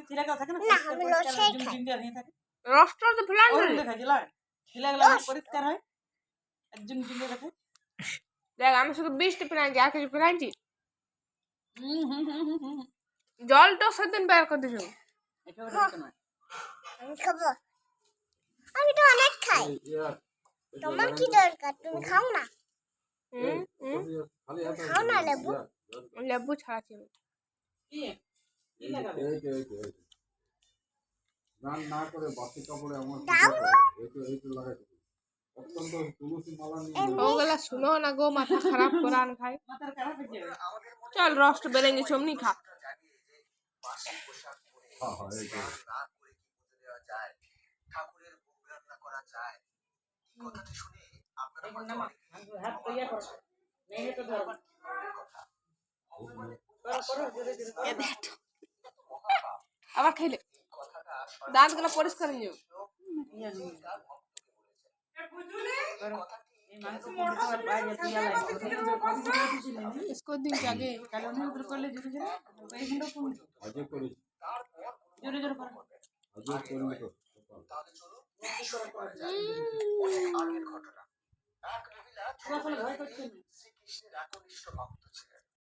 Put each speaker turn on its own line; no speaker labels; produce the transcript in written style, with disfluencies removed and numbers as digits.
চিলাগুলো থাকে না
না আমি রসই খাই
ঝুমঝুম দিয়ে থাকে
রসটা তো ফেলান
ওরকম দেখা যায় চিলাগুলো পরিষ্কার হয় আর ঝুমঝুম দিয়ে থাকে
দেখ আমি শুধু 20টা ফেলাইছি আর কিছু ফেলাইছি
হুম
জলটা সেদিন বের করে দিছো
এটা ওটা না
আমি খাবো আমি তো অনেক খাই তোমার কি দরকার তুমি খাও না খাও না লেবু
লেবু ছাড়াচ্ছি আমি
কি কি লাগাবে
গান না করে বাসি কাপড়ে আমার এইটা লাগাই অত্যন্ত তুলসী মালা নিয়ে
ওগুলা শুনো না গো মাথা খারাপ করান ভাই
মাথার খারাপ হয়ে যাবে
চল রসটা বেরেঙ্গে চমনি খা
হ্যাঁ হ্যাঁ এইটা
ঠাকুরের ভোগ রান্না করা যায় কথাটা শুনে আপনারা
এখন নামা হাত তৈরি করো মেয়ে তো ধরো করো জোরে জোরে
আবার খাইলে দাঁতগুলো পরিষ্কার নিও इसको दिन जागे
আজকে করেছি
জোরে জোরে করো
আজকে করবি তো
তাহলে চলো আগের ঘটনা এক মহিলা
ভয় করছে
শ্রীকৃষ্ণের একনিষ্ঠ ভক্ত ছিলেন